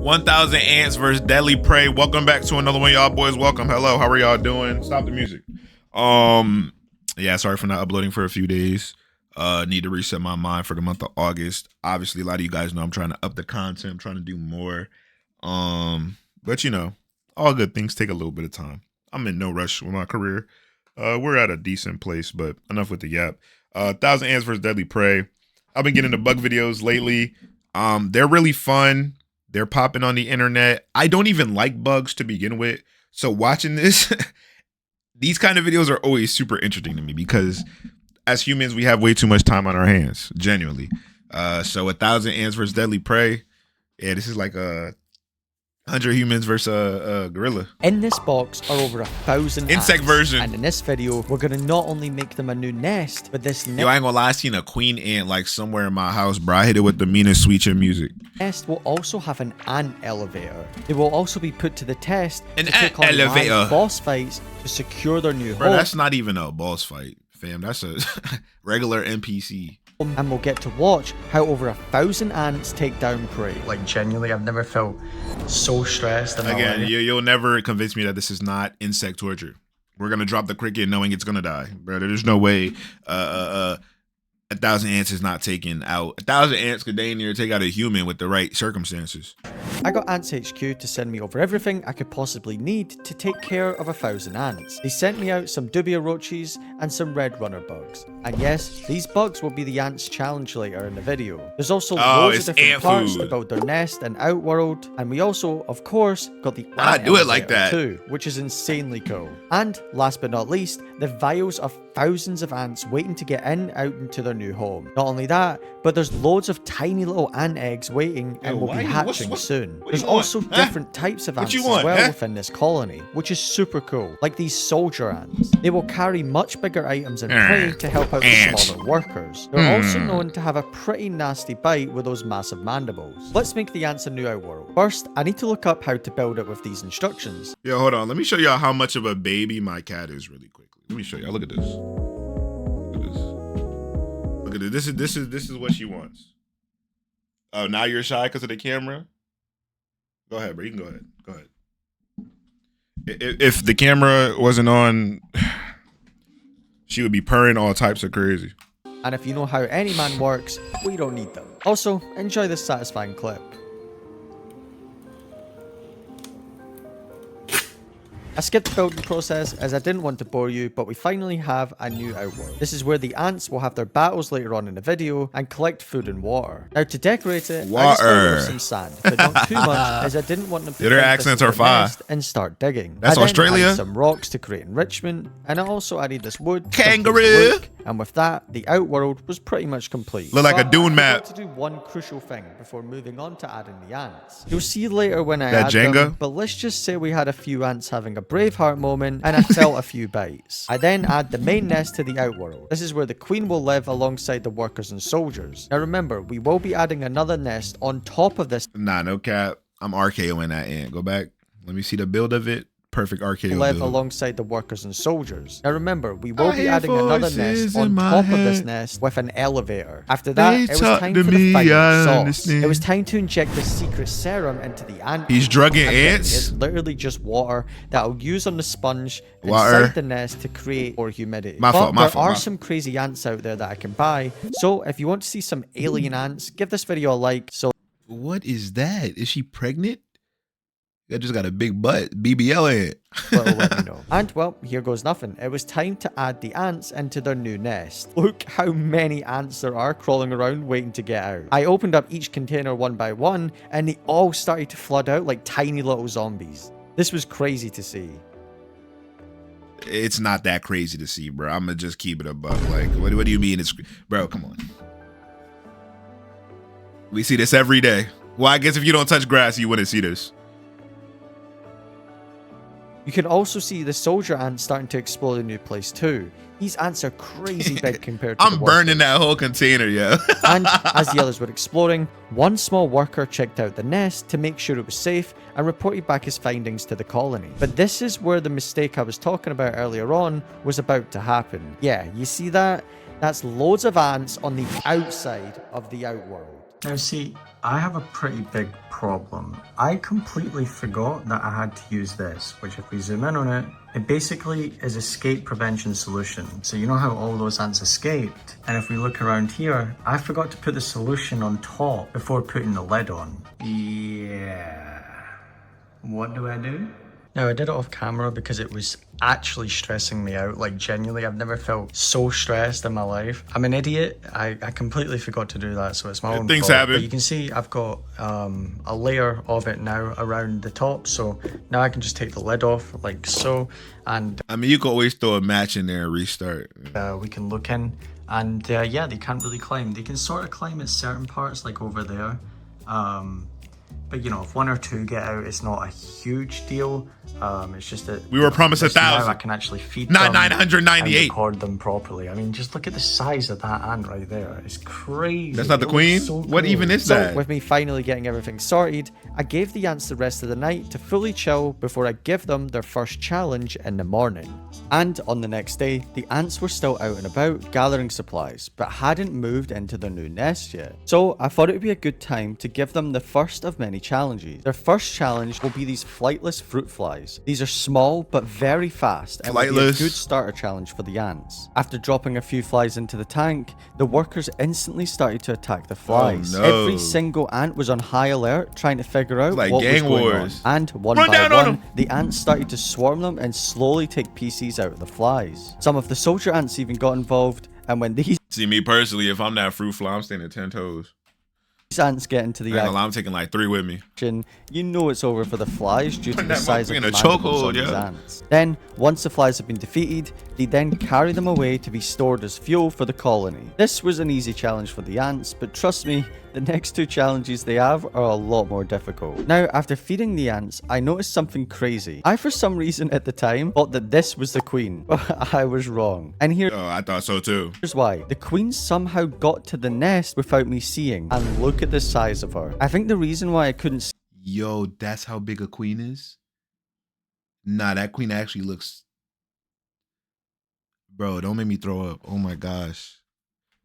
1,000 ants versus deadly prey. Welcome back to another one, y'all boys. Welcome. Hello. How are y'all doing? Stop the music. Yeah, sorry for not uploading for a few days. Need to reset my mind for the month of August. Obviously, a lot of you guys know I'm trying to up the content. I'm trying to do more. But you know, all good things take a little bit of time. I'm in no rush with my career. We're at a decent place, but enough with the yap. 1,000 ants versus deadly prey. I've been getting the bug videos lately. They're really fun. They're popping on the internet. I don't even like bugs to begin with. So watching this, these kind of videos are always super interesting to me because as humans, we have way too much time on our hands, genuinely. So 1,000 ants versus deadly prey. Yeah, this is like 100 humans versus a gorilla. In this box are over 1,000 insect ants, version. and in this video, we're gonna not only make them a new nest, but this Yo, I ain't gonna lie, I seen a queen ant like somewhere in my house, bro. I hit it with the meanest sweet chin music. nest will also have an ant elevator. They will also be put to the test An to take on elevator. live boss fights to secure their new Bro, home. that's not even a boss fight, fam. That's a regular NPC. And we'll get to watch how over 1,000 ants take down prey. Like genuinely, I've never felt so stressed in my Again, life. you'll never convince me that this is not insect torture. We're gonna drop the cricket knowing it's gonna die, bro. There's no way 1,000 ants is not taking out. 1,000 ants could dang near take out a human with the right circumstances. I got Ants HQ to send me over everything I could possibly need to take care of 1,000 ants. They sent me out some dubia roaches and some red runner bugs. And yes, these bugs will be the ants challenge later in the video. There's also loads of different parts to build their nest and Outworld. And we also, of course, got the ant do it like that too, which is insanely cool. And last but not least, the vials of thousands of ants waiting to get out into their new home. Not only that, but there's loads of tiny little ant eggs waiting and will be hatching soon. There's also different types of ants as well within this colony, which is super cool, like these soldier ants. They will carry much bigger items and prey to help out the smaller workers. They're also known to have a pretty nasty bite with those massive mandibles. Let's make the ants a new Outworld. First, I need to look up how to build it with these instructions. Yo, hold on. Let me show y'all how much of a baby my cat is really quickly. Let me show y'all. Look at this. Look at this. Look at this. This is what she wants. Oh, now you're shy because of the camera? Go ahead, bro. You can go ahead. Go ahead. If the camera wasn't on, she would be purring all types of crazy. And if you know how any man works, we don't need them. Also, enjoy this satisfying clip. I skipped the building process as I didn't want to bore you, but we finally have a new Outworld. This is where the ants will have their battles later on in the video and collect food and water. Now to decorate it, I just started with some sand, but not too much as I didn't want them to their accents are fine and start digging. That's I then Australia. added some rocks to create enrichment, and I also added this wood. Kangaroo! And with that, the Outworld was pretty much complete. Look like a dune I map. forgot to do one crucial thing before moving on to adding the ants. You'll see later when I That add Jenga? them, but let's just say we had a few ants having a Braveheart moment and I felt a few bites. I then add the main nest to the Outworld. This is where the queen will live alongside the workers and soldiers. Now remember, we will be adding another nest on top of this. Nah, no cap. I'm RKOing that ant. Go back. Let me see the build of it. Perfect RKO live build. alongside the workers and soldiers. Now remember, we will be adding another nest on top of this nest with an elevator. After that, it was time for the final sauce. It was time to inject the secret serum into the ant. He's drugging ants? It's literally just water that I'll use on the sponge inside the nest to create more humidity. But there are some crazy ants out there that I can buy. So if you want to see some alien ants, give this video a like. So what is that? Is she pregnant? That just got a big butt. BBL ant. Well, let me know. And well, here goes nothing. It was time to add the ants into their new nest. Look how many ants there are crawling around waiting to get out. I opened up each container one by one and they all started to flood out like tiny little zombies. This was crazy to see. It's not that crazy to see, bro. I'm gonna just keep it a buck. Like, what do you mean? It's, bro, come on. We see this every day. Well, I guess if you don't touch grass, you wouldn't see this. You can also see the soldier ants starting to explore the new place too. These ants are crazy big compared to I'm burning that whole container, yo. And as the others were exploring, one small worker checked out the nest to make sure it was safe and reported back his findings to the colony. But this is where the mistake I was talking about earlier on was about to happen. Yeah, you see that? That's loads of ants on the outside of the Outworld. Now see, I have a pretty big problem. I completely forgot that I had to use this, which if we zoom in on it, it basically is escape prevention solution. So you know how all those ants escaped? And if we look around here, I forgot to put the solution on top before putting the lid on. Yeah. What do I do? Now, I did it off camera because it was actually stressing me out. Like, genuinely, I've never felt so stressed in my life. I'm an idiot. I completely forgot to do that, so it's my own Things fault. happen. But you can see I've got a layer of it now around the top, so now I can just take the lid off like so, and I mean, you can always throw a match in there and restart. we can look in. And yeah, they can't really climb. They can sort of climb at certain parts, like over there. But you know, if one or two get out, it's not a huge deal. It's just that We were promised now 1,000. I can actually feed Not them 998. and record them properly. I mean, just look at the size of that ant right there. It's crazy. That's not the It looks queen? so What cool. even is So, that? with me finally getting everything sorted, I gave the ants the rest of the night to fully chill before I give them their first challenge in the morning. And on the next day, the ants were still out and about gathering supplies, but hadn't moved into their new nest yet. So I thought it would be a good time to give them the first of many challenges. Their first challenge will be these flightless fruit flies. These are small but very fast and will be a Flightless. good starter challenge for the ants. After dropping a few flies into the tank, the workers instantly started to attack the flies. no. Every single ant was on high alert, trying to figure out Like what was gang going wars. on. And one Run by down on one, 'em. the ants started to swarm them and slowly take pieces out of the flies. Some of the soldier ants even got involved, and when these See, me personally, if I'm that fruit fly, I'm standing 10 toes. ants get into the I ain't gonna lie, I'm taking like 3 with me. action, you know it's over for the flies due to Put the that size motherfucker of in the a mandibles chokehold, on these yeah. ants. Then, once the flies have been defeated, they then carry them away to be stored as fuel for the colony. This was an easy challenge for the ants, but trust me, the next two challenges they have are a lot more difficult. Now, after feeding the ants, I noticed something crazy. I, for some reason at the time, thought that this was the queen, but I was wrong. And here's Oh, I thought so too. why. The queen somehow got to the nest without me seeing, and look at the size of her. I think the reason why I couldn't Yo, that's how big a queen is? Nah, that queen actually looks... Bro, don't make me throw up. Oh my gosh.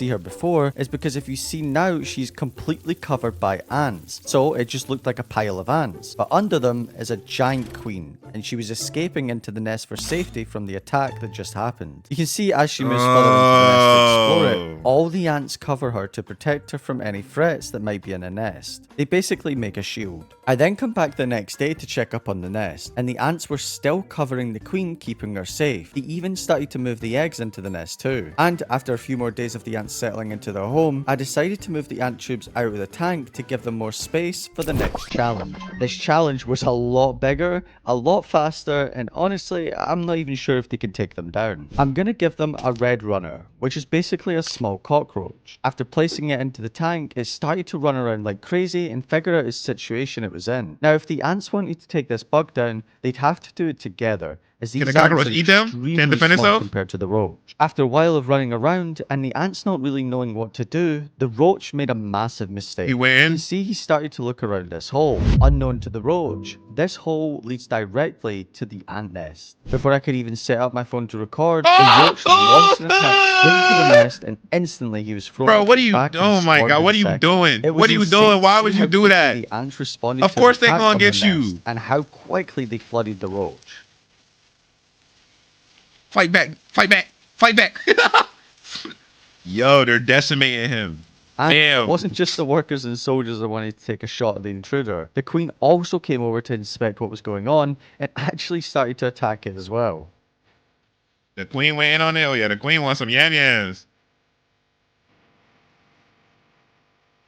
see her before is because if you see now, she's completely covered by ants. So it just looked like a pile of ants. But under them is a giant queen, and she was escaping into the nest for safety from the attack that just happened. You can see as she moves further into the nest to explore it, all the ants cover her to protect her from any threats that might be in a nest. They basically make a shield. I then come back the next day to check up on the nest, and the ants were still covering the queen, keeping her safe. They even started to move the eggs into the nest too. And after a few more days of the ants settling into their home, I decided to move the ant tubes out of the tank to give them more space for the next challenge. This challenge was a lot bigger, a lot faster, and honestly, I'm not even sure if they can take them down. I'm gonna give them a red runner, which is basically a small cockroach. After placing it into the tank, it started to run around like crazy and figure out its situation it was in. Now, if the ants wanted to take this bug down, they'd have to do it together, as these Can the cockroach ants are eat them? extremely Can it defend small itself? compared to the roach. After a while of running around and the ants not really knowing what to do, the roach made a massive mistake. He went in? You see, he started to look around this hole. Unknown to the roach, this hole leads directly to the ant nest. Before I could even set up my phone to record, the roach launched an attack into the nest, and instantly he was thrown Bro, what are you... back and Oh my swarmed god, in what are you seconds. doing? It was What are you insane doing? to Why see would how you do quickly that? The ants responded Of to course the they attack gonna on the get you. nest, and how quickly they flooded the roach. Fight back, fight back, fight back. Yo, they're decimating him. And Damn. it wasn't just the workers and soldiers that wanted to take a shot at the intruder. The queen also came over to inspect what was going on and actually started to attack it as well. The queen went in on it. Oh yeah, the queen wants some yam yams.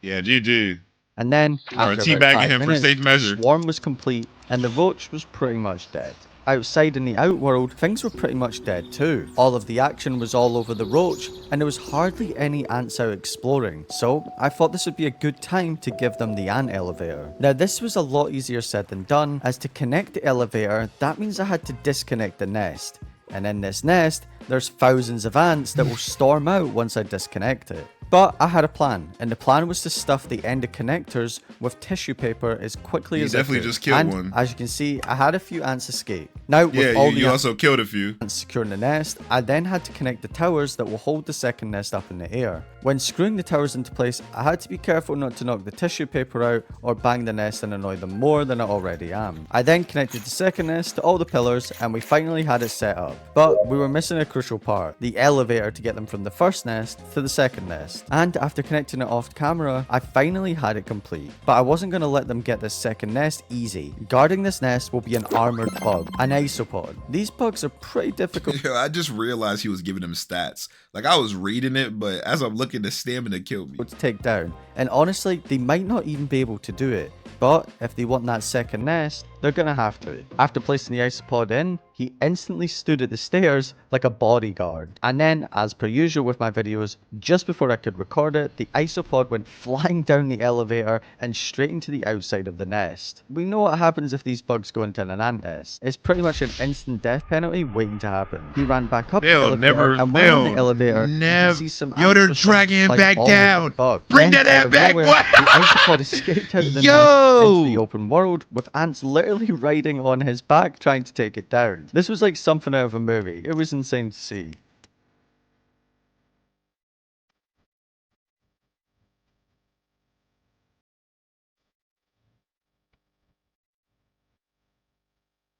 Yeah, GG. And then, Or after teabagging about 5 him for minutes, safe the measure. swarm was complete and the roach was pretty much dead. Outside in the Outworld, things were pretty much dead too. All of the action was all over the roach, and there was hardly any ants out exploring, so I thought this would be a good time to give them the ant elevator. Now this was a lot easier said than done, as to connect the elevator, that means I had to disconnect the nest. And in this nest, there's thousands of ants that will storm out once I disconnect it. But I had a plan, and the plan was to stuff the end of connectors with tissue paper as quickly You as I definitely could. just killed And one. as you can see, I had a few ants escape. Now, with Yeah, all you the also killed a few. ants securing the nest, I then had to connect the towers that will hold the second nest up in the air. When screwing the towers into place, I had to be careful not to knock the tissue paper out or bang the nest and annoy them more than I already am. I then connected the second nest to all the pillars, and we finally had it set up. But we were missing a crucial part, the elevator to get them from the first nest to the second nest. And after connecting it off camera, I finally had it complete. But I wasn't going to let them get this second nest easy. Guarding this nest will be an armored bug, an isopod. These bugs are pretty difficult Yo, I just realized he was giving him stats. Like, I was reading it, but as I'm looking, the stamina killed me. to take down. And honestly, they might not even be able to do it. But if they want that second nest, they're gonna have to. After placing the isopod in, he instantly stood at the stairs like a bodyguard. And then, as per usual with my videos, just before I could record it, the isopod went flying down the elevator and straight into the outside of the nest. We know what happens if these bugs go into an ant nest. It's pretty much an instant death penalty waiting to happen. He ran back up the elevator, and while on the elevator, you can see some Yo, they're ants dragging him like back all over the down. bug. Bring Then, that out ant of back, nowhere, what? the isopod escaped out of the nest into the open world, with ants literally riding on his back trying to take it down. This was like something out of a movie. It was insane to see.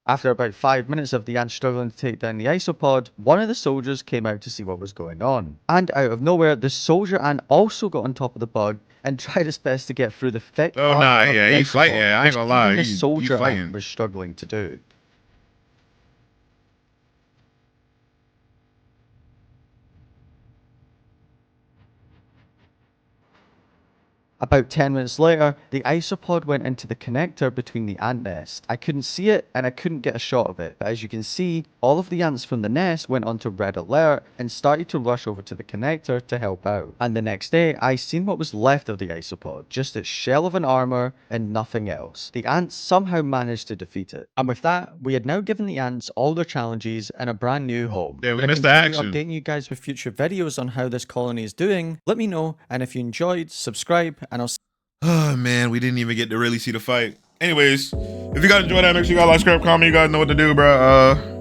After about 5 minutes of the ants struggling to take down the isopod, one of the soldiers came out to see what was going on. And out of nowhere, the soldier ant also got on top of the bug and tried his best to get through the thick Oh, armor nah, of yeah, the he fighting. isopod, I ain't which gonna lie, even the he soldier ant fighting. was struggling to do. About 10 minutes later, the isopod went into the connector between the ant nest. I couldn't see it and I couldn't get a shot of it, but as you can see, all of the ants from the nest went onto red alert and started to rush over to the connector to help out. And the next day, I seen what was left of the isopod, just its shell of an armor and nothing else. The ants somehow managed to defeat it. And with that, we had now given the ants all their challenges and a brand new home. Yeah, we When I missed the continue action. updating you guys with future videos on how this colony is doing, let me know, and if you enjoyed, subscribe, and I'll see Oh, man, we didn't even get to really see the fight. Anyways, if you guys enjoyed that, make sure you guys like, subscribe, comment. You guys know what to do, bro.